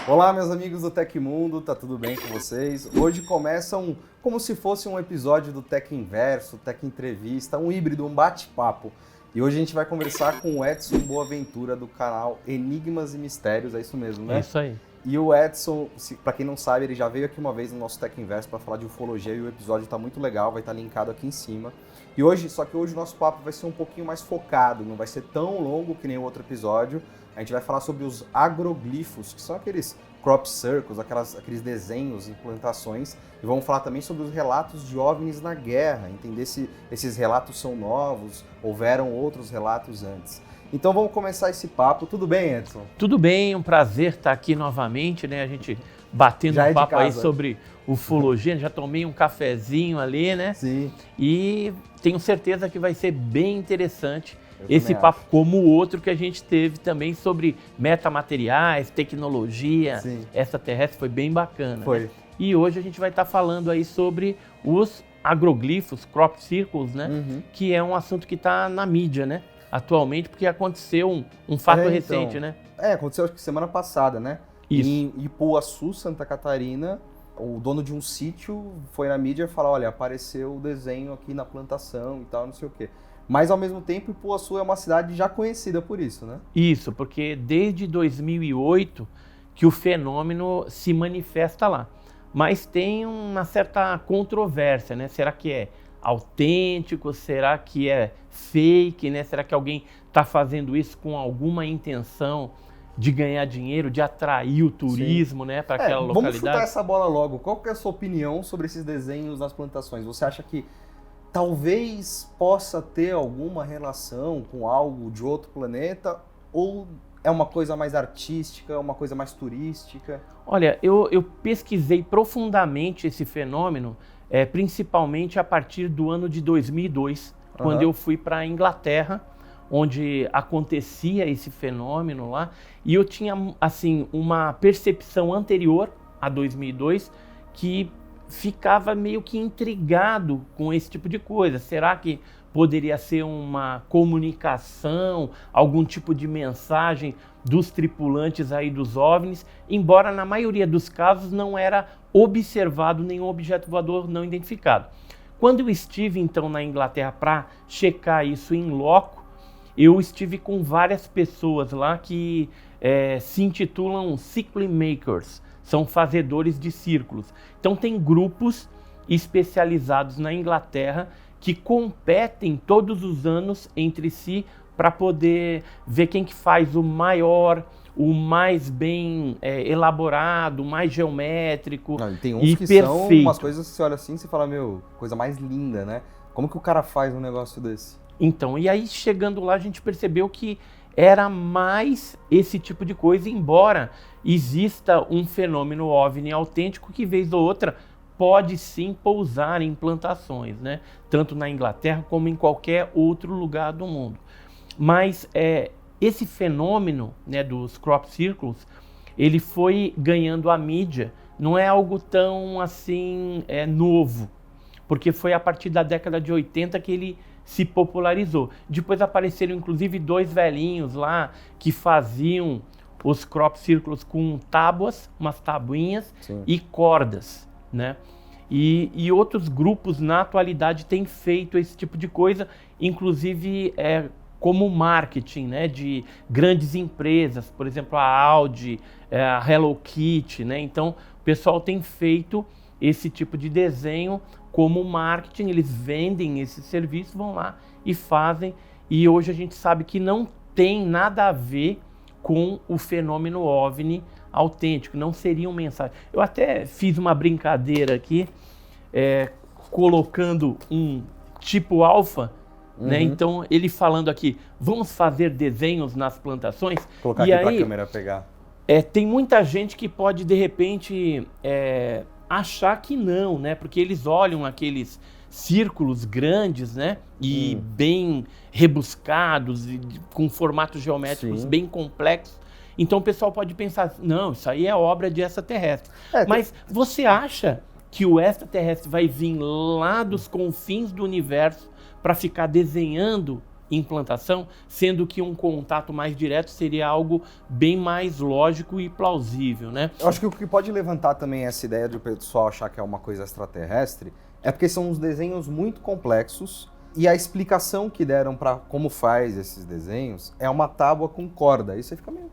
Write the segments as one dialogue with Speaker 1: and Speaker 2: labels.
Speaker 1: Olá, meus amigos do Tecmundo, tá tudo bem com vocês? Hoje começa como se fosse um episódio do Tec Inverso, Tec Entrevista, um híbrido, um bate-papo. E hoje a gente vai conversar com o Edson Boaventura do canal Enigmas e Mistérios, é isso mesmo, né?
Speaker 2: É isso aí.
Speaker 1: E o Edson, para quem não sabe, ele já veio aqui uma vez no nosso Tec Inverso para falar de ufologia e o episódio tá muito legal, vai estar linkado aqui em cima. Só que hoje o nosso papo vai ser um pouquinho mais focado, não vai ser tão longo que nem o outro episódio. A gente vai falar sobre os agroglifos, que são aqueles crop circles, aqueles desenhos e plantações. E vamos falar também sobre os relatos de OVNIs na guerra, entender se esses relatos são novos, houveram outros relatos antes. Então vamos começar esse papo. Tudo bem, Edson?
Speaker 2: Tudo bem, um prazer estar aqui novamente, né? A gente batendo um papo aí sobre ufologia. Já tomei um cafezinho ali, né?
Speaker 1: Sim.
Speaker 2: E tenho certeza que vai ser bem interessante esse papo, como o outro que a gente teve também sobre metamateriais, tecnologia extraterrestre, foi bem bacana.
Speaker 1: Foi.
Speaker 2: Né? E hoje a gente vai estar falando aí sobre os agroglifos, crop circles, né? Que é um assunto que está na mídia, né? Atualmente, porque aconteceu um fato recente, né?
Speaker 1: Aconteceu acho que semana passada, né?
Speaker 2: Isso.
Speaker 1: Em Ipuaçu, Santa Catarina, o dono de um sítio foi na mídia e falou, olha, apareceu o desenho aqui na plantação e tal, não sei o quê. Mas, ao mesmo tempo, Ipuaçu é uma cidade já conhecida por isso, né?
Speaker 2: Isso, porque desde 2008 que o fenômeno se manifesta lá. Mas tem uma certa controvérsia, né? Será que é autêntico? Será que é fake, né? Será que alguém está fazendo isso com alguma intenção de ganhar dinheiro, de atrair o turismo, né, para aquela localidade?
Speaker 1: Vamos chutar essa bola logo. Qual que é a sua opinião sobre esses desenhos nas plantações? Você acha que talvez possa ter alguma relação com algo de outro planeta ou é uma coisa mais artística, uma coisa mais turística?
Speaker 2: Olha, eu pesquisei profundamente esse fenômeno, principalmente a partir do ano de 2002, quando eu fui para a Inglaterra, onde acontecia esse fenômeno lá, e eu tinha assim uma percepção anterior a 2002 que ficava meio que intrigado com esse tipo de coisa. Será que poderia ser uma comunicação, algum tipo de mensagem dos tripulantes aí dos OVNIs, embora na maioria dos casos não era observado nenhum objeto voador não identificado. Quando eu estive então na Inglaterra para checar isso em loco, eu estive com várias pessoas lá que se intitulam Circle Makers, são fazedores de círculos. Então tem grupos especializados na Inglaterra que competem todos os anos entre si para poder ver quem que faz o maior, o mais bem elaborado, o mais geométrico e
Speaker 1: tem uns que
Speaker 2: perfeito.
Speaker 1: São umas coisas que você olha assim e você fala, meu, coisa mais linda, né? Como que o cara faz um negócio desse?
Speaker 2: Então, e aí chegando lá a gente percebeu que era mais esse tipo de coisa, embora exista um fenômeno OVNI autêntico que, vez ou outra, pode sim pousar em plantações, né? Tanto na Inglaterra como em qualquer outro lugar do mundo. Mas esse fenômeno, né, dos crop circles, ele foi ganhando a mídia, não é algo tão assim novo, porque foi a partir da década de 80 que ele se popularizou. Depois apareceram inclusive dois velhinhos lá que faziam os crop circles com tábuas, umas tabuinhas e cordas, né? E outros grupos na atualidade têm feito esse tipo de coisa, inclusive como marketing, né, de grandes empresas, por exemplo a Audi, a Hello Kitty, né? Então o pessoal tem feito esse tipo de desenho como marketing, eles vendem esse serviço, vão lá e fazem, e hoje a gente sabe que não tem nada a ver com o fenômeno OVNI autêntico, não seriam mensagens. Eu até fiz uma brincadeira aqui, colocando um tipo alfa, né? Então ele falando aqui, vamos fazer desenhos nas plantações.
Speaker 1: Vou colocar
Speaker 2: e
Speaker 1: aqui
Speaker 2: aí,
Speaker 1: para a câmera pegar.
Speaker 2: Tem muita gente que pode de repente achar que não, né? Porque eles olham aqueles círculos grandes, né? E bem rebuscados, e com formatos geométricos bem complexos. Então o pessoal pode pensar, não, isso aí é obra de extraterrestre. Mas você acha que o extraterrestre vai vir lá dos confins do universo para ficar desenhando implantação, sendo que um contato mais direto seria algo bem mais lógico e plausível, né?
Speaker 1: Eu acho que o que pode levantar também essa ideia de o pessoal achar que é uma coisa extraterrestre é porque são uns desenhos muito complexos e a explicação que deram para como faz esses desenhos é uma tábua com corda. Aí você fica meio...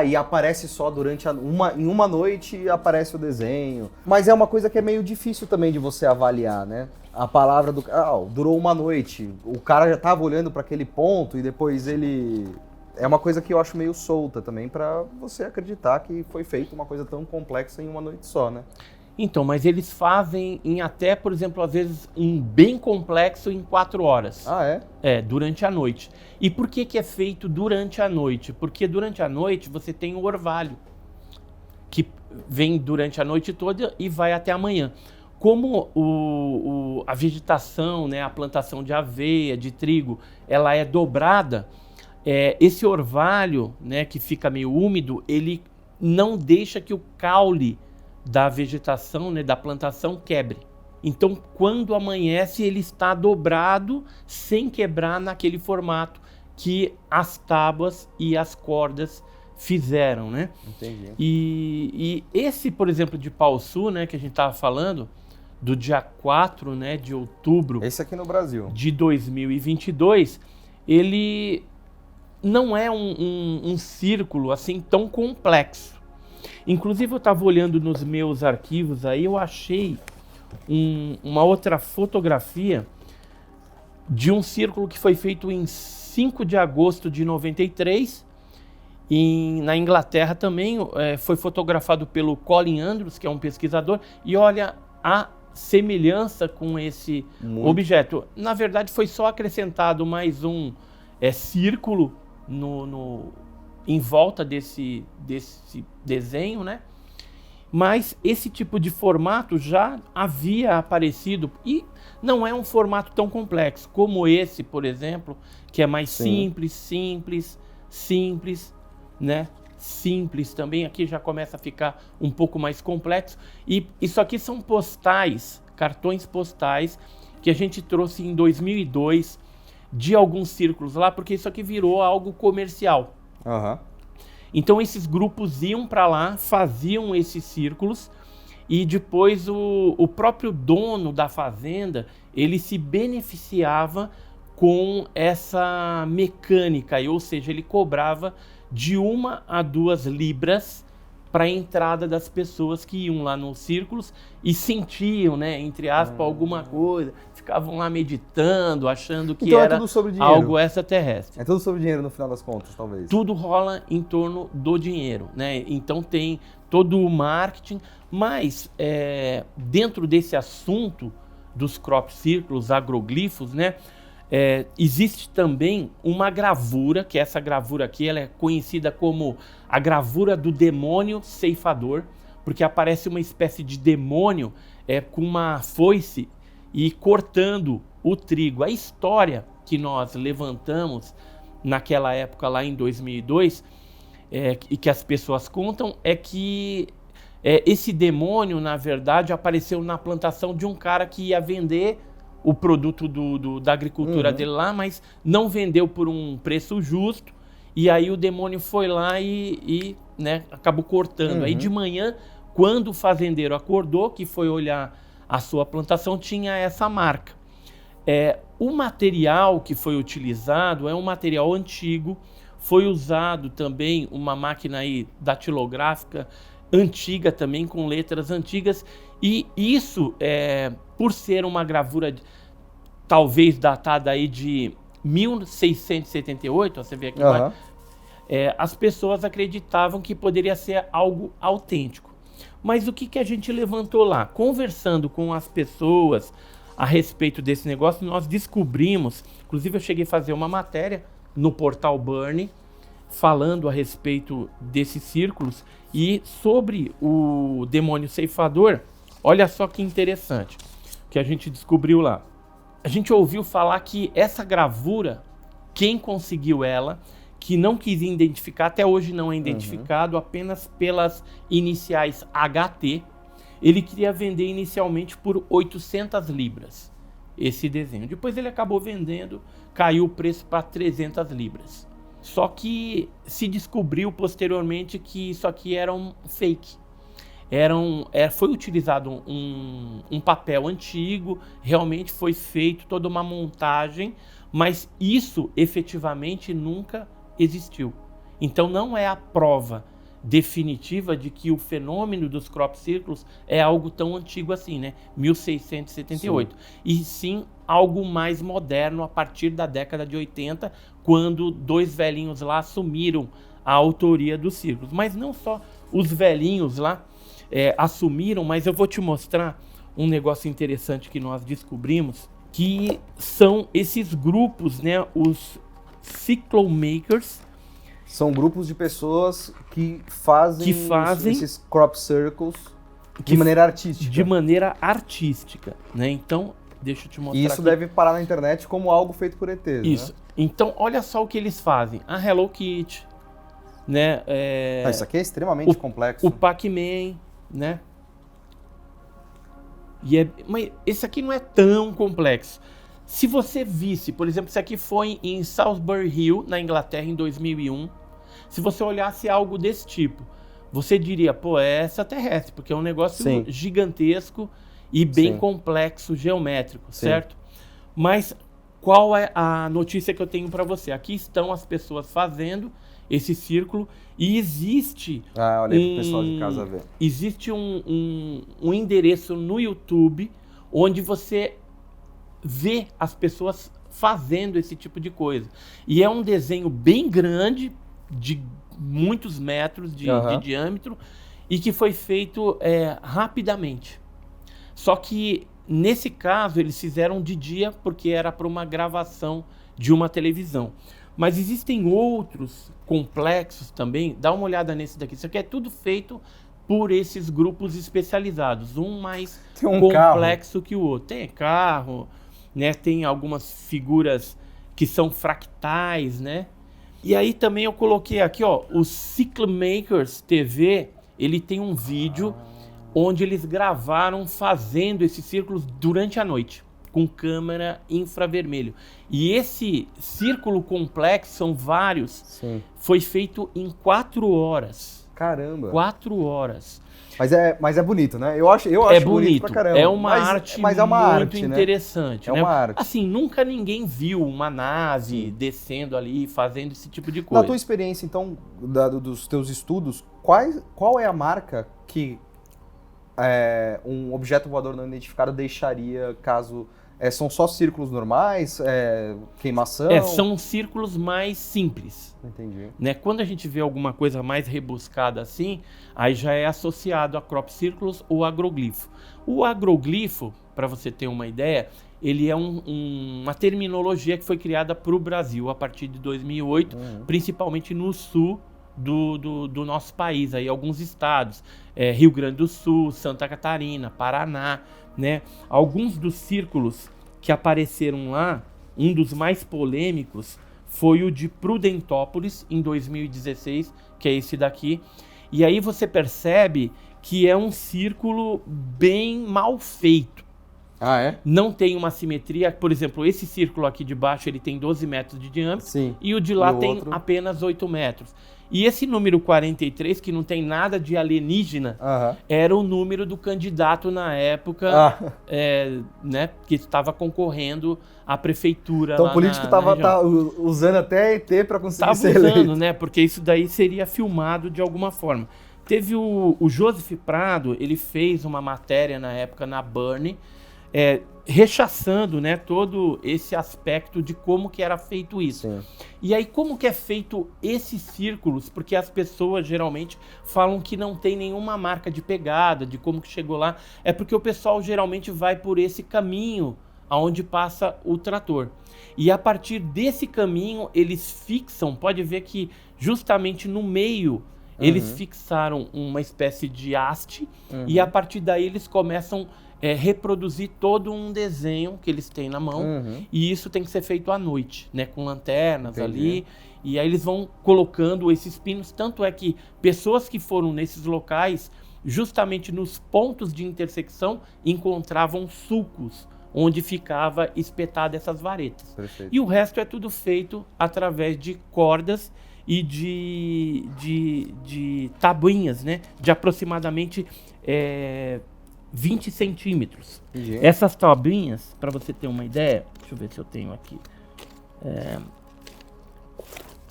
Speaker 1: e aparece só durante em uma noite aparece o desenho. Mas é uma coisa que é meio difícil também de você avaliar, né? A palavra do... durou uma noite. O cara já tava olhando para aquele ponto e depois ele... É uma coisa que eu acho meio solta também para você acreditar que foi feita uma coisa tão complexa em uma noite só, né?
Speaker 2: Então, mas eles fazem em até, por exemplo, às vezes um bem complexo em 4 horas.
Speaker 1: Ah, é?
Speaker 2: É, durante a noite. E por que que é feito durante a noite? Porque durante a noite você tem o orvalho, que vem durante a noite toda e vai até amanhã. Como a vegetação, né, a plantação de aveia, de trigo, ela é dobrada, esse orvalho, né, que fica meio úmido, ele não deixa que o caule da vegetação, né, da plantação quebre. Então, quando amanhece, ele está dobrado sem quebrar naquele formato que as tábuas e as cordas fizeram, né?
Speaker 1: Entendi.
Speaker 2: E esse, por exemplo, de Pau-Sul, né, que a gente estava falando, do dia 4, né, de outubro...
Speaker 1: Esse aqui no Brasil.
Speaker 2: ...de 2022, ele não é um círculo assim tão complexo. Inclusive, eu estava olhando nos meus arquivos aí, eu achei uma outra fotografia de um círculo que foi feito em 5 de agosto de 93, na Inglaterra também, foi fotografado pelo Colin Andrews, que é um pesquisador, e olha a semelhança com esse objeto. Na verdade, foi só acrescentado mais um círculo em volta desse desenho, né? Mas esse tipo de formato já havia aparecido e não é um formato tão complexo como esse, por exemplo, que é mais simples, né? Simples também, aqui já começa a ficar um pouco mais complexo. E isso aqui são postais, cartões postais, que a gente trouxe em 2002 de alguns círculos lá, porque isso aqui virou algo comercial.
Speaker 1: Aham.
Speaker 2: Então esses grupos iam para lá, faziam esses círculos e depois o próprio dono da fazenda, ele se beneficiava com essa mecânica, ou seja, ele cobrava de 1 a 2 libras para a entrada das pessoas que iam lá nos círculos e sentiam, né, entre aspas, alguma coisa, ficavam lá meditando, achando que
Speaker 1: então
Speaker 2: era
Speaker 1: tudo sobre dinheiro.
Speaker 2: Algo extraterrestre.
Speaker 1: É tudo sobre dinheiro no final das contas, talvez.
Speaker 2: Tudo rola em torno do dinheiro, né? Então tem todo o marketing, mas dentro desse assunto dos crop circles, agroglifos, né? Existe também uma gravura, que essa gravura aqui ela é conhecida como a gravura do demônio ceifador, porque aparece uma espécie de demônio com uma foice e cortando o trigo. A história que nós levantamos naquela época lá em 2002 e que as pessoas contam é que esse demônio, na verdade, apareceu na plantação de um cara que ia vender o produto da agricultura dele lá, mas não vendeu por um preço justo, e aí o demônio foi lá e né, acabou cortando. Aí de manhã, quando o fazendeiro acordou, que foi olhar a sua plantação, tinha essa marca. O material que foi utilizado é um material antigo, foi usado também uma máquina aí datilográfica antiga também, com letras antigas, e isso, por ser uma gravura talvez datada aí de 1678, você vê aqui, as pessoas acreditavam que poderia ser algo autêntico. Mas o que a gente levantou lá? Conversando com as pessoas a respeito desse negócio, nós descobrimos, inclusive eu cheguei a fazer uma matéria no portal Burn, falando a respeito desses círculos e sobre o demônio ceifador. Olha só que interessante que a gente descobriu lá. A gente ouviu falar que essa gravura, quem conseguiu ela, que não quis identificar, até hoje não é identificado, apenas pelas iniciais HT, ele queria vender inicialmente por 800 libras. esse desenho. Depois ele acabou vendendo, caiu o preço para 300 libras. Só que se descobriu posteriormente que isso aqui era um fake. Foi utilizado um papel antigo, realmente foi feito toda uma montagem, mas isso efetivamente nunca existiu. Então não é a prova definitiva de que o fenômeno dos crop circles é algo tão antigo assim, né? 1678. Sim. E sim algo mais moderno a partir da década de 80, quando dois velhinhos lá assumiram a autoria dos círculos. Mas não só os velhinhos lá assumiram, mas eu vou te mostrar um negócio interessante que nós descobrimos, que são esses grupos, né? Os cyclomakers.
Speaker 1: São grupos de pessoas que fazem esses crop circles de maneira artística.
Speaker 2: De maneira artística, né? Então, deixa eu te mostrar.
Speaker 1: E isso aqui deve parar na internet como algo feito por ETs,
Speaker 2: isso. Né? Então, olha só o que eles fazem. A Hello Kitty, né?
Speaker 1: Isso aqui é extremamente complexo.
Speaker 2: O Pac-Man, né? Mas esse aqui não é tão complexo. Se você visse, por exemplo, isso aqui foi em Salisbury Hill, na Inglaterra, em 2001. Se você olhasse algo desse tipo, você diria, pô, é extraterrestre, porque é um negócio gigantesco e bem complexo, geométrico, certo? Mas qual é a notícia que eu tenho para você? Aqui estão as pessoas fazendo esse círculo e existe...
Speaker 1: olha aí pro pessoal de casa ver.
Speaker 2: Existe um endereço no YouTube onde você vê as pessoas fazendo esse tipo de coisa. E é um desenho bem grande, de muitos metros de diâmetro, e que foi feito rapidamente. Só que, nesse caso, eles fizeram de dia porque era para uma gravação de uma televisão. Mas existem outros complexos também. Dá uma olhada nesse daqui. Isso aqui é tudo feito por esses grupos especializados. Um mais complexo que o outro. Tem carro, né? Tem algumas figuras que são fractais, né? E aí também eu coloquei aqui, ó, o Cyclomakers TV, ele tem um vídeo onde eles gravaram fazendo esses círculos durante a noite, com câmera infravermelho. E esse círculo complexo, são vários, foi feito em 4 horas.
Speaker 1: Caramba!
Speaker 2: 4 horas.
Speaker 1: Mas é bonito, né? Eu acho bonito pra caramba.
Speaker 2: É uma arte muito interessante.
Speaker 1: É
Speaker 2: né?
Speaker 1: uma arte.
Speaker 2: Assim, nunca ninguém viu uma nave descendo ali, fazendo esse tipo de coisa.
Speaker 1: Na tua experiência, então, dos teus estudos, qual é a marca que um objeto voador não identificado deixaria caso... são só círculos normais? Queimação?
Speaker 2: São círculos mais simples.
Speaker 1: Entendi.
Speaker 2: Né? Quando a gente vê alguma coisa mais rebuscada assim, aí já é associado a crop circles ou agroglifo. O agroglifo, para você ter uma ideia, ele é uma terminologia que foi criada para o Brasil a partir de 2008, principalmente no sul do nosso país, aí alguns estados, Rio Grande do Sul, Santa Catarina, Paraná, né? Alguns dos círculos que apareceram lá, um dos mais polêmicos foi o de Prudentópolis, em 2016, que é esse daqui. E aí você percebe que é um círculo bem mal feito.
Speaker 1: Ah, é?
Speaker 2: Não tem uma simetria. Por exemplo, esse círculo aqui de baixo ele tem 12 metros de diâmetro.
Speaker 1: Sim.
Speaker 2: E o de lá tem apenas 8 metros. E esse número 43, que não tem nada de alienígena, era o número do candidato na época, né, que estava concorrendo à prefeitura.
Speaker 1: Então o político estava usando até ET para conseguir ser eleito.
Speaker 2: Usando, né, porque isso daí seria filmado de alguma forma. Teve o Joseph Prado, ele fez uma matéria na época na Burn, rechaçando, né, todo esse aspecto de como que era feito isso.
Speaker 1: Sim.
Speaker 2: E aí como que é feito esses círculos? Porque as pessoas geralmente falam que não tem nenhuma marca de pegada, de como que chegou lá. É porque o pessoal geralmente vai por esse caminho aonde passa o trator. E a partir desse caminho eles fixam, pode ver que justamente no meio eles fixaram uma espécie de haste e a partir daí eles começam reproduzir todo um desenho que eles têm na mão e isso tem que ser feito à noite, né, com lanternas ali, e aí eles vão colocando esses pinos, tanto é que pessoas que foram nesses locais, justamente nos pontos de intersecção, encontravam sulcos onde ficava espetada essas varetas.
Speaker 1: Perfeito.
Speaker 2: E o resto é tudo feito através de cordas e de tabuinhas, né? De aproximadamente 20 centímetros.
Speaker 1: Entendi.
Speaker 2: Essas tabuinhas, para você ter uma ideia, deixa eu ver se eu tenho aqui.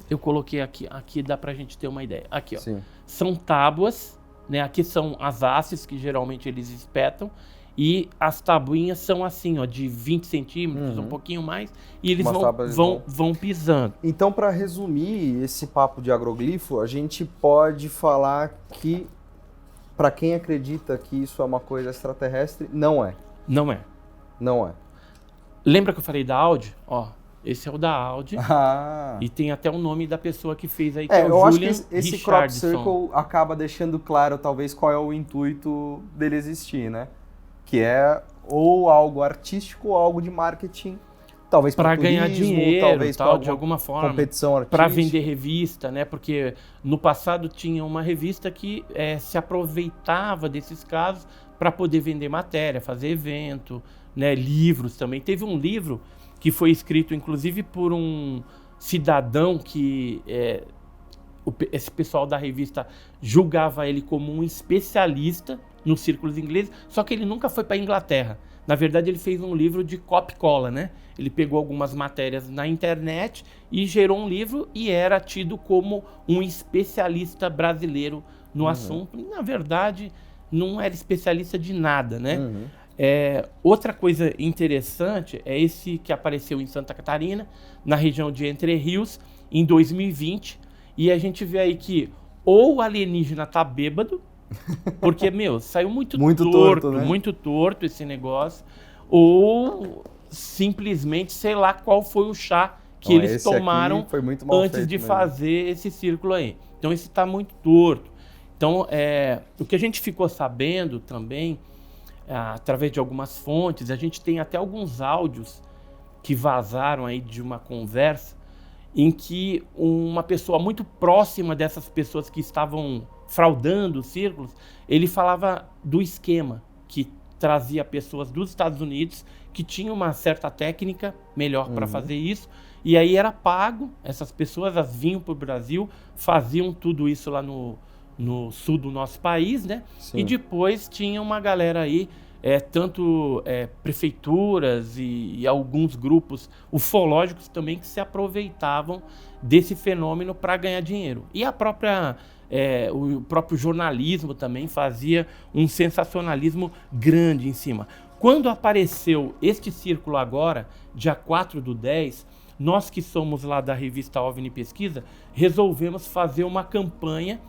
Speaker 2: Eu coloquei aqui dá pra gente ter uma ideia. Aqui, ó.
Speaker 1: Sim.
Speaker 2: São tábuas, né? Aqui são as hastes que geralmente eles espetam. E as tabuinhas são assim, ó, de 20 centímetros, um pouquinho mais. E eles vão pisando.
Speaker 1: Então, para resumir esse papo de agroglifo, a gente pode falar que, para quem acredita que isso é uma coisa extraterrestre, não é.
Speaker 2: Não é.
Speaker 1: Não é.
Speaker 2: Lembra que eu falei da Audi? Ó, esse é o da Audi.
Speaker 1: Ah.
Speaker 2: E tem até o nome da pessoa que fez aí, que é o
Speaker 1: eu
Speaker 2: Julian
Speaker 1: acho que esse crop circle acaba deixando claro, talvez, qual é o intuito dele existir, né? Que é ou algo artístico ou algo de marketing, talvez para
Speaker 2: ganhar dinheiro,
Speaker 1: talvez
Speaker 2: tal, de alguma forma,
Speaker 1: competição artística,
Speaker 2: para vender revista, né? Porque no passado tinha uma revista que se aproveitava desses casos para poder vender matéria, fazer evento, né? Livros também. Teve um livro que foi escrito, inclusive, por um cidadão que esse pessoal da revista julgava ele como um especialista nos círculos ingleses, só que ele nunca foi para a Inglaterra. Na verdade, ele fez um livro de copy-cola, né? Ele pegou algumas matérias na internet e gerou um livro e era tido como um especialista brasileiro no assunto. E, na verdade, não era especialista de nada, né? Outra coisa interessante é esse que apareceu em Santa Catarina, na região de Entre Rios, em 2020. E a gente vê aí que ou o alienígena tá bêbado, porque, saiu muito torto, né? Muito torto esse negócio, ou simplesmente, sei lá qual foi o chá que eles tomaram antes de fazer esse círculo aí. Então, esse tá muito torto. Então, o que a gente ficou sabendo também, através de algumas fontes, a gente tem até alguns áudios que vazaram aí de uma conversa em que uma pessoa muito próxima dessas pessoas que estavam fraudando os círculos, ele falava do esquema que trazia pessoas dos Estados Unidos que tinham uma certa técnica melhor para fazer isso, e aí era pago, essas pessoas elas vinham para o Brasil, faziam tudo isso lá no sul do nosso país, né? Sim. E depois tinha uma galera aí, tanto prefeituras e alguns grupos ufológicos também que se aproveitavam desse fenômeno para ganhar dinheiro. E o próprio jornalismo também fazia um sensacionalismo grande em cima. Quando apareceu este círculo agora, dia 4/10, nós que somos lá da revista OVNI Pesquisa, resolvemos fazer uma campanha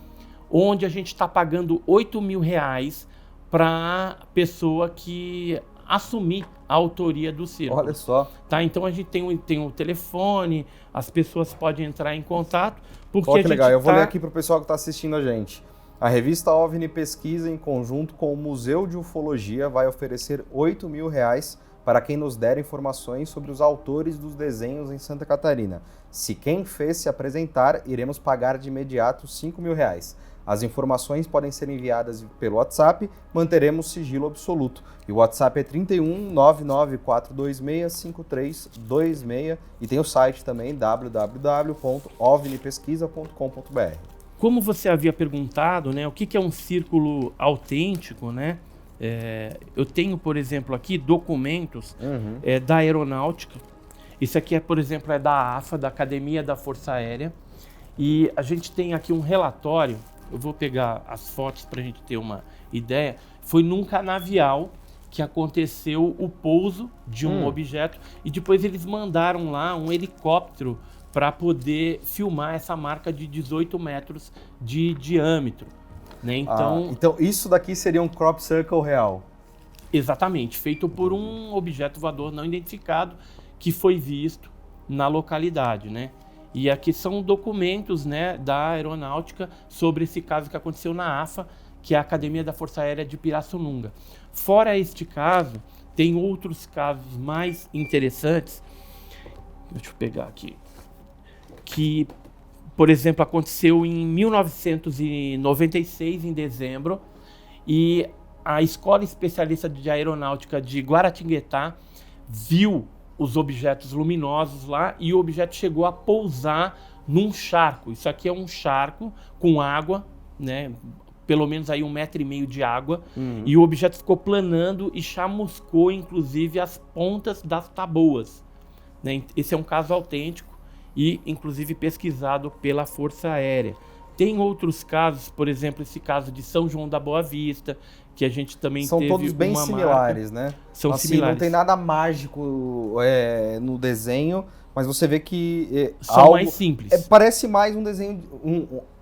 Speaker 2: onde a gente está pagando R$8.000 para a pessoa que assumir a autoria do círculo.
Speaker 1: Olha só.
Speaker 2: Tá? Então a gente tem um telefone, as pessoas podem entrar em contato. Porque
Speaker 1: que legal, eu vou ler aqui para o pessoal que está assistindo a gente. A revista OVNI Pesquisa, em conjunto com o Museu de Ufologia, vai oferecer R$8.000 para quem nos der informações sobre os autores dos desenhos em Santa Catarina. Se quem fez se apresentar, iremos pagar de imediato R$5.000. As informações podem ser enviadas pelo WhatsApp, manteremos sigilo absoluto. E o WhatsApp é 31 99426 5326 e tem o site também www.ovnipesquisa.com.br.
Speaker 2: Como você havia perguntado, né, o que é um círculo autêntico, né? Eu tenho, por exemplo, aqui documentos da aeronáutica. Isso aqui, por exemplo, é da AFA, da Academia da Força Aérea. E a gente tem aqui um relatório. Eu vou pegar as fotos para a gente ter uma ideia. Foi num canavial que aconteceu o pouso de um objeto e depois eles mandaram lá um helicóptero para poder filmar essa marca de 18 metros de diâmetro. Né?
Speaker 1: Então isso daqui seria um crop circle real?
Speaker 2: Exatamente, feito por um objeto voador não identificado que foi visto na localidade, né? E aqui são documentos, né, da aeronáutica sobre esse caso que aconteceu na AFA, que é a Academia da Força Aérea de Pirassununga. Fora este caso, tem outros casos mais interessantes. Deixa eu pegar aqui. Que, por exemplo, aconteceu em 1996, em dezembro, e a Escola Especialista de Aeronáutica de Guaratinguetá, viu os objetos luminosos lá e o objeto chegou a pousar num charco. Isso aqui é um charco com água, né? Pelo menos aí 1,5 metro de água, e o objeto ficou planando e chamuscou, inclusive, as pontas das taboas. Né? Esse é um caso autêntico e, inclusive, pesquisado pela Força Aérea. Tem outros casos, por exemplo, esse caso de São João da Boa Vista, que a gente também
Speaker 1: São
Speaker 2: teve
Speaker 1: todos bem
Speaker 2: uma
Speaker 1: similares,
Speaker 2: marca.
Speaker 1: né?
Speaker 2: São
Speaker 1: assim,
Speaker 2: similares.
Speaker 1: Não tem nada mágico no desenho, mas você vê que
Speaker 2: são mais simples.
Speaker 1: Parece mais um desenho,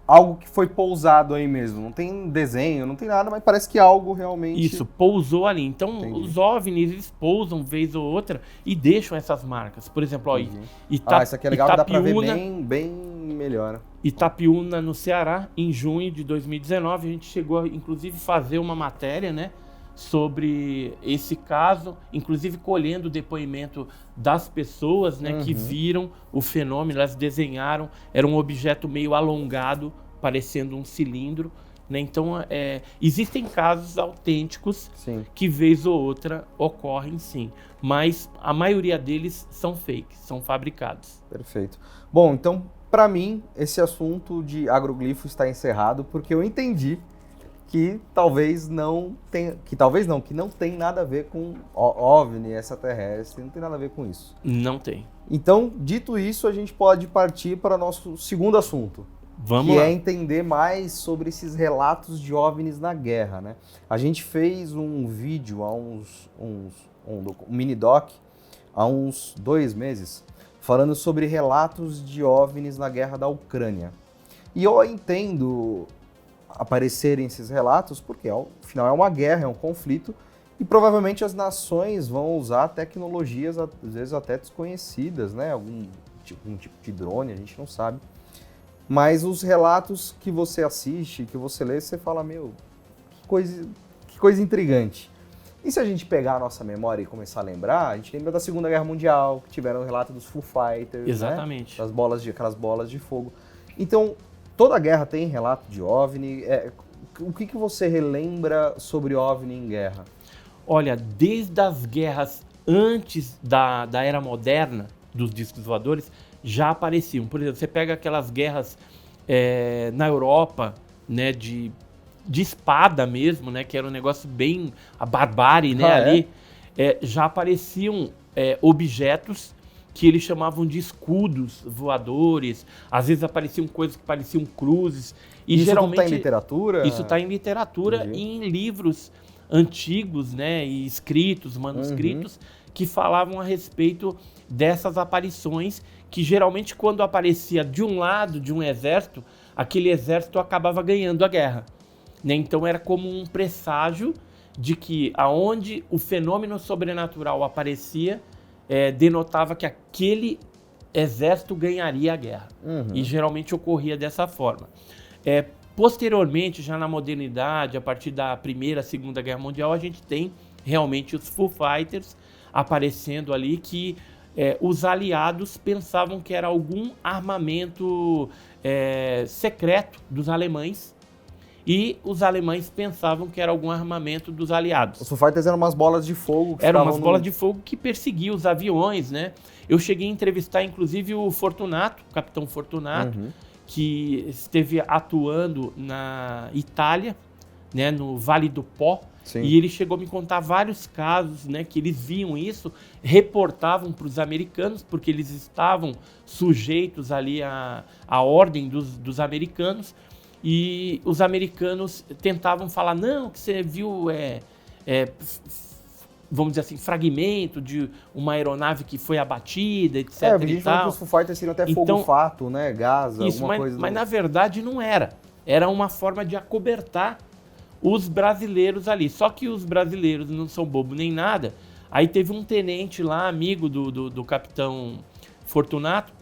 Speaker 1: algo que foi pousado aí mesmo. Não tem desenho, não tem nada, mas parece que algo realmente...
Speaker 2: Isso, pousou ali. Então,
Speaker 1: Entendi.
Speaker 2: Os OVNIs, eles pousam vez ou outra e deixam essas marcas. Por exemplo, ó,
Speaker 1: isso aqui é legal, que dá pra ver bem melhor.
Speaker 2: Itapiúna, no Ceará, em junho de 2019, a gente chegou a, inclusive, fazer uma matéria, né, sobre esse caso, inclusive colhendo o depoimento das pessoas, né, que viram o fenômeno, elas desenharam, era um objeto meio alongado, parecendo um cilindro, né? Então, existem casos autênticos que, vez ou outra, ocorrem sim, mas a maioria deles são fakes, são fabricados.
Speaker 1: Perfeito. Bom, então, para mim, esse assunto de agroglifo está encerrado, porque eu entendi que que não tem nada a ver com OVNI, extraterrestre, não tem nada a ver com isso.
Speaker 2: Não tem.
Speaker 1: Então, dito isso, a gente pode partir para o nosso segundo assunto.
Speaker 2: Vamos lá.
Speaker 1: Que é entender mais sobre esses relatos de OVNIs na guerra, né? A gente fez um vídeo, um mini-doc, há uns 2 meses, falando sobre relatos de OVNIs na guerra da Ucrânia. E eu entendo aparecerem esses relatos porque, afinal, é uma guerra, é um conflito, e provavelmente as nações vão usar tecnologias, às vezes até desconhecidas, né? Um tipo de drone, a gente não sabe. Mas os relatos que você assiste, que você lê, você fala, meu, que coisa intrigante. E se a gente pegar a nossa memória e começar a lembrar, a gente lembra da Segunda Guerra Mundial, que tiveram o relato dos Foo Fighters,
Speaker 2: exatamente,
Speaker 1: né? Aquelas bolas de fogo. Então, toda guerra tem relato de OVNI. O que você relembra sobre OVNI em guerra?
Speaker 2: Olha, desde as guerras antes da era moderna, dos discos voadores, já apareciam. Por exemplo, você pega aquelas guerras na Europa, né, de espada mesmo, né, que era um negócio bem a barbárie, né, ali, já apareciam objetos que eles chamavam de escudos voadores. Às vezes apareciam coisas que pareciam cruzes. E
Speaker 1: isso
Speaker 2: geralmente
Speaker 1: está em literatura?
Speaker 2: Isso está em literatura e em livros antigos, né, e escritos, manuscritos, que falavam a respeito dessas aparições, que geralmente quando aparecia de um lado de um exército, aquele exército acabava ganhando a guerra, né? Então era como um presságio de que aonde o fenômeno sobrenatural aparecia, denotava que aquele exército ganharia a guerra. E geralmente ocorria dessa forma. Posteriormente, já na modernidade, a partir da Primeira, Segunda Guerra Mundial, a gente tem realmente os Foo Fighters aparecendo ali, que os aliados pensavam que era algum armamento secreto dos alemães, e os alemães pensavam que era algum armamento dos aliados.
Speaker 1: Os Foo Fighters eram umas bolas de fogo.
Speaker 2: Eram umas bolas de fogo que perseguiam os aviões, né? Eu cheguei a entrevistar, inclusive, o Fortunato, o Capitão Fortunato, que esteve atuando na Itália, né, no Vale do Pó. Sim. E ele chegou a me contar vários casos, né, que eles viam isso, reportavam para os americanos, porque eles estavam sujeitos ali à ordem dos americanos, e os americanos tentavam falar, não, que você viu, vamos dizer assim, fragmento de uma aeronave que foi abatida, etc.
Speaker 1: A gente falou que os Foo Fighters seriam até fogo-fato, né, gás, alguma coisa.
Speaker 2: Mas na verdade não era. Era uma forma de acobertar os brasileiros ali. Só que os brasileiros não são bobo nem nada. Aí teve um tenente lá, amigo do Capitão Fortunato,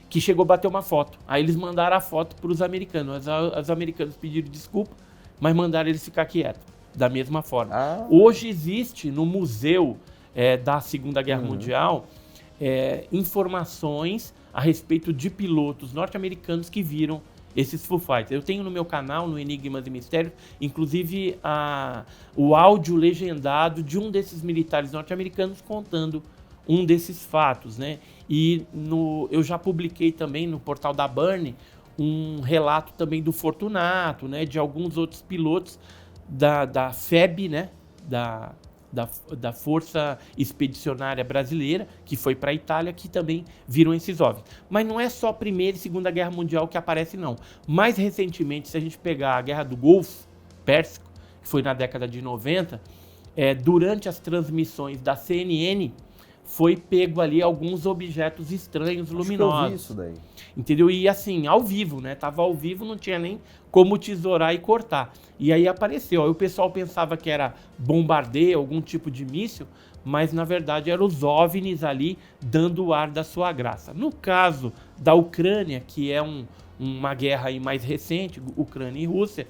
Speaker 2: que chegou a bater uma foto. Aí eles mandaram a foto para os americanos. Os americanos pediram desculpa, mas mandaram eles ficar quietos, da mesma forma. Hoje existe no museu da Segunda Guerra Mundial informações a respeito de pilotos norte-americanos que viram esses Foo Fighters. Eu tenho no meu canal, no Enigmas e Mistérios, inclusive o áudio legendado de um desses militares norte-americanos contando um desses fatos, né? E eu já publiquei também no portal da Burn um relato também do Fortunato, né? De alguns outros pilotos da FEB, né? Da Força Expedicionária Brasileira, que foi para a Itália, que também viram esses OVNIs. Mas não é só a Primeira e Segunda Guerra Mundial que aparece, não. Mais recentemente, se a gente pegar a Guerra do Golfo Pérsico, que foi na década de 90, durante as transmissões da CNN, foi pego ali alguns objetos estranhos, luminosos.
Speaker 1: Acho que eu vi isso daí.
Speaker 2: Entendeu? E assim, ao vivo, né? Tava ao vivo, não tinha nem como tesourar e cortar. E aí apareceu. Aí o pessoal pensava que era bombardeio, algum tipo de míssil, mas na verdade eram os OVNIs ali dando o ar da sua graça. No caso da Ucrânia, que é uma guerra aí mais recente, Ucrânia e Rússia,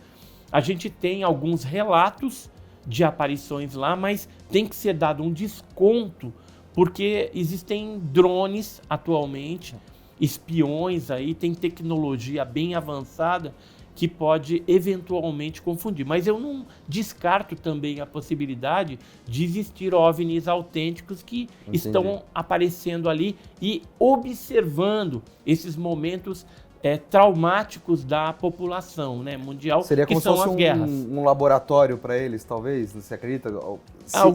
Speaker 2: a gente tem alguns relatos de aparições lá, mas tem que ser dado um desconto, porque existem drones atualmente, espiões aí, tem tecnologia bem avançada que pode eventualmente confundir. Mas eu não descarto também a possibilidade de existir OVNIs autênticos que estão aparecendo ali e observando esses momentos traumáticos da população, né, mundial,
Speaker 1: seria
Speaker 2: que
Speaker 1: como
Speaker 2: são
Speaker 1: se fosse
Speaker 2: as guerras.
Speaker 1: Um laboratório para eles, talvez? Você acredita?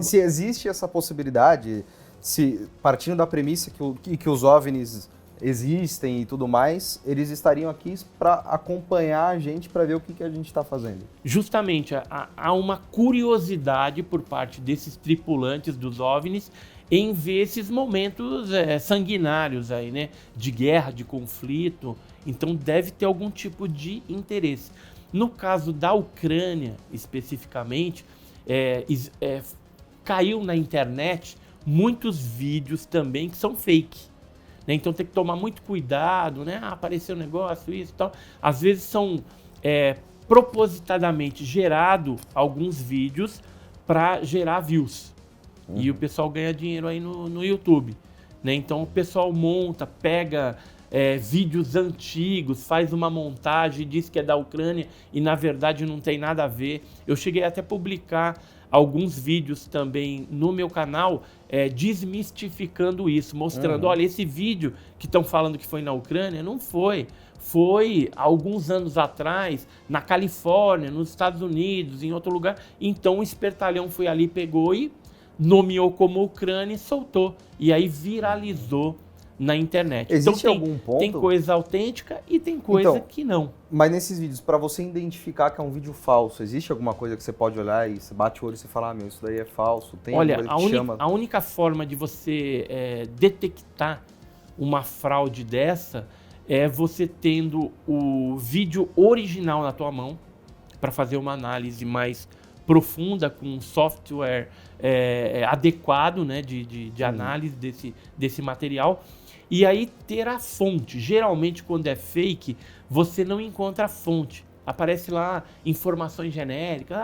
Speaker 1: Se existe essa possibilidade, se partindo da premissa que os OVNIs existem e tudo mais, eles estariam aqui para acompanhar a gente, para ver o que a gente está fazendo.
Speaker 2: Justamente, há uma curiosidade por parte desses tripulantes dos OVNIs em ver esses momentos sanguinários aí, né? De guerra, de conflito. Então deve ter algum tipo de interesse. No caso da Ucrânia, especificamente, caiu na internet muitos vídeos também que são fake. Né? Então tem que tomar muito cuidado, né? Apareceu um negócio, isso e tal. Às vezes são propositadamente gerado alguns vídeos para gerar views. E o pessoal ganha dinheiro aí no YouTube. Né? Então o pessoal monta, pega vídeos antigos, faz uma montagem, diz que é da Ucrânia e na verdade não tem nada a ver. Eu cheguei até a publicar alguns vídeos também no meu canal desmistificando isso, mostrando, olha, esse vídeo que estão falando que foi na Ucrânia, não foi. Foi alguns anos atrás, na Califórnia, nos Estados Unidos, em outro lugar. Então o espertalhão foi ali, pegou e nomeou como Ucrânia e soltou. E aí viralizou na internet.
Speaker 1: Existe
Speaker 2: então,
Speaker 1: algum ponto?
Speaker 2: Tem coisa autêntica e tem coisa que não.
Speaker 1: Mas nesses vídeos, para você identificar que é um vídeo falso, existe alguma coisa que você pode olhar e você bate o olho e você fala, isso daí é falso? Tem
Speaker 2: Olha,
Speaker 1: alguma coisa que chama?
Speaker 2: A única forma de você detectar uma fraude dessa é você tendo o vídeo original na tua mão para fazer uma análise mais profunda com um software adequado, né, de análise desse material. E aí ter a fonte. Geralmente, quando é fake, você não encontra a fonte. Aparece lá informações genéricas.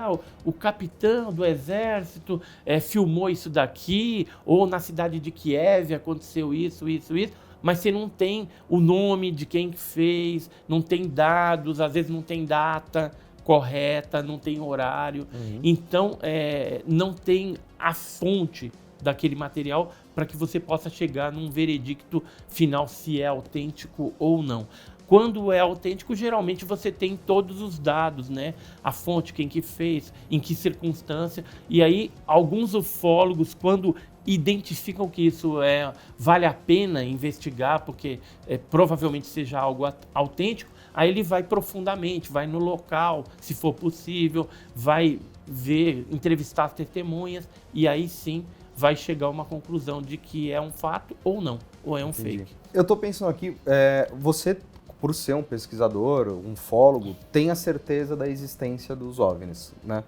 Speaker 2: O capitão do exército filmou isso daqui, ou na cidade de Kiev aconteceu isso. Mas você não tem o nome de quem fez, não tem dados, às vezes não tem data correta, não tem horário. Então, não tem a fonte daquele material para que você possa chegar num veredicto final se é autêntico ou não. Quando é autêntico, geralmente você tem todos os dados, né? A fonte, quem que fez, em que circunstância. E aí, alguns ufólogos, quando identificam que isso vale a pena investigar, porque provavelmente seja algo autêntico, aí ele vai profundamente, vai no local, se for possível, vai ver, entrevistar as testemunhas, e aí sim vai chegar a uma conclusão de que é um fato ou não, ou é um fake.
Speaker 1: Eu tô pensando aqui, você, por ser um pesquisador, um ufólogo, tem a certeza da existência dos OVNIs, né?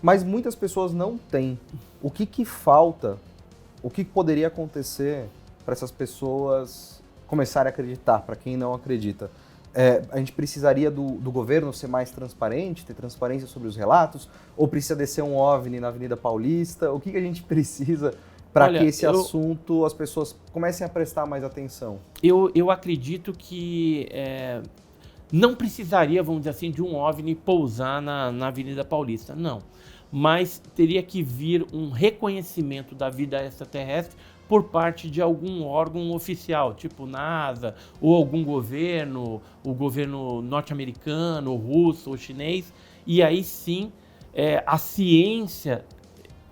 Speaker 1: Mas muitas pessoas não têm. O que falta, o que poderia acontecer para essas pessoas começarem a acreditar, para quem não acredita? A gente precisaria do governo ser mais transparente, ter transparência sobre os relatos? Ou precisa descer um OVNI na Avenida Paulista? O que a gente precisa para que esse assunto, as pessoas comecem a prestar mais atenção?
Speaker 2: Eu acredito que não precisaria, vamos dizer assim, de um OVNI pousar na Avenida Paulista, não. Mas teria que vir um reconhecimento da vida extraterrestre por parte de algum órgão oficial, tipo NASA, ou algum governo, o governo norte-americano, ou russo, ou chinês, e aí sim a ciência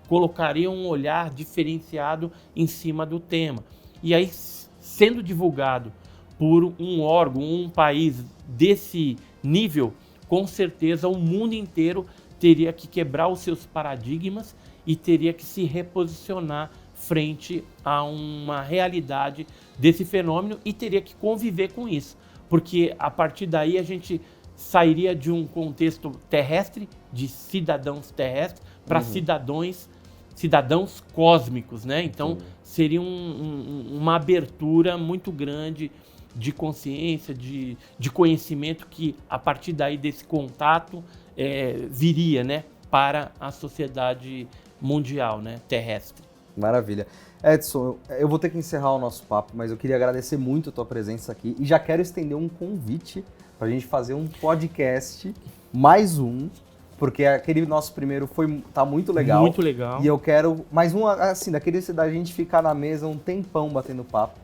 Speaker 2: colocaria um olhar diferenciado em cima do tema. E aí, sendo divulgado por um órgão, um país desse nível, com certeza o mundo inteiro teria que quebrar os seus paradigmas e teria que se reposicionar frente a uma realidade desse fenômeno e teria que conviver com isso. Porque a partir daí a gente sairia de um contexto terrestre, de cidadãos terrestres, para cidadãos cósmicos, né? Então seria uma abertura muito grande de consciência, de conhecimento que a partir daí desse contato viria, né, para a sociedade mundial, né, terrestre.
Speaker 1: Maravilha. Edson, eu vou ter que encerrar o nosso papo, mas eu queria agradecer muito a tua presença aqui e já quero estender um convite para a gente fazer um podcast, mais um, porque aquele nosso primeiro tá muito legal.
Speaker 2: Muito legal.
Speaker 1: E eu quero mais um, assim, daquele da gente ficar na mesa um tempão batendo papo.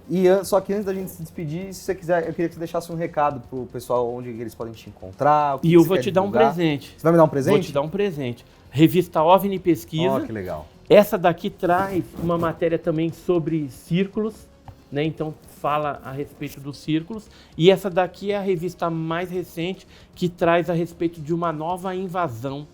Speaker 1: E só que antes da gente se despedir, se você quiser, eu queria que você deixasse um recado pro pessoal onde eles podem te encontrar.
Speaker 2: E eu vou te dar um presente.
Speaker 1: Você vai me dar um presente?
Speaker 2: Vou te dar um presente. Revista OVNI Pesquisa.
Speaker 1: Oh, que legal.
Speaker 2: Essa daqui traz uma matéria também sobre círculos, né? Então fala a respeito dos círculos. E essa daqui é a revista mais recente que traz a respeito de uma nova invasão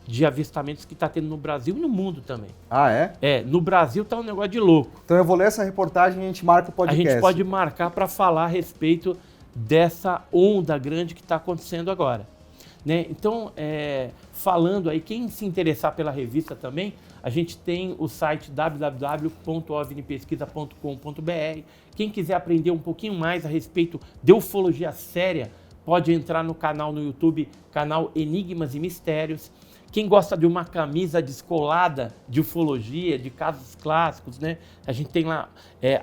Speaker 2: de avistamentos que está tendo no Brasil e no mundo também.
Speaker 1: Ah, é?
Speaker 2: No Brasil tá um negócio de louco.
Speaker 1: Então eu vou ler essa reportagem e a gente marca o podcast.
Speaker 2: A gente pode marcar para falar a respeito dessa onda grande que está acontecendo agora. Né? Então, falando aí, quem se interessar pela revista também, a gente tem o site www.ovnipesquisa.com.br. Quem quiser aprender um pouquinho mais a respeito de ufologia séria, pode entrar no canal no YouTube, canal Enigmas e Mistérios. Quem gosta de uma camisa descolada de ufologia, de casos clássicos, né? A gente tem lá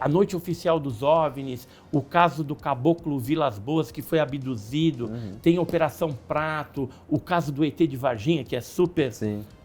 Speaker 2: a Noite Oficial dos OVNIs, o caso do Caboclo Vilas Boas, que foi abduzido, tem Operação Prato, o caso do ET de Varginha, que é super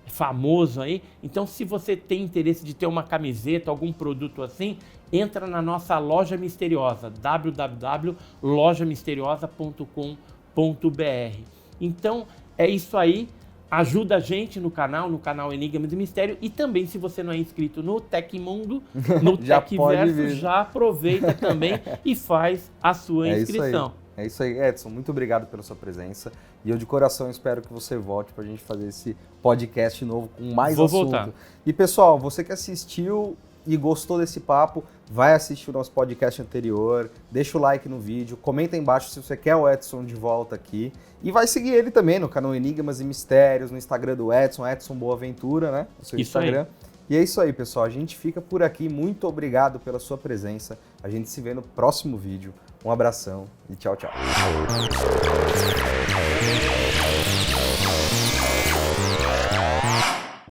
Speaker 2: famoso aí. Então, se você tem interesse de ter uma camiseta, algum produto assim, entra na nossa loja misteriosa, www.lojamisteriosa.com.br. Então, é isso aí. Ajuda a gente no canal Enigmas e Mistério, e também, se você não é inscrito no Tecmundo, no Tecverso, já aproveita também e faz a sua inscrição.
Speaker 1: É isso aí, Edson, muito obrigado pela sua presença, e eu de coração espero que você volte para a gente fazer esse podcast novo com mais assunto. Voltar. E pessoal, você que assistiu e gostou desse papo, vai assistir o nosso podcast anterior, deixa o like no vídeo, comenta aí embaixo se você quer o Edson de volta aqui, e vai seguir ele também no canal Enigmas e Mistérios, no Instagram do Edson Boaventura, né? No seu Instagram. Aí. E é isso aí, pessoal. A gente fica por aqui. Muito obrigado pela sua presença. A gente se vê no próximo vídeo. Um abração e tchau, tchau.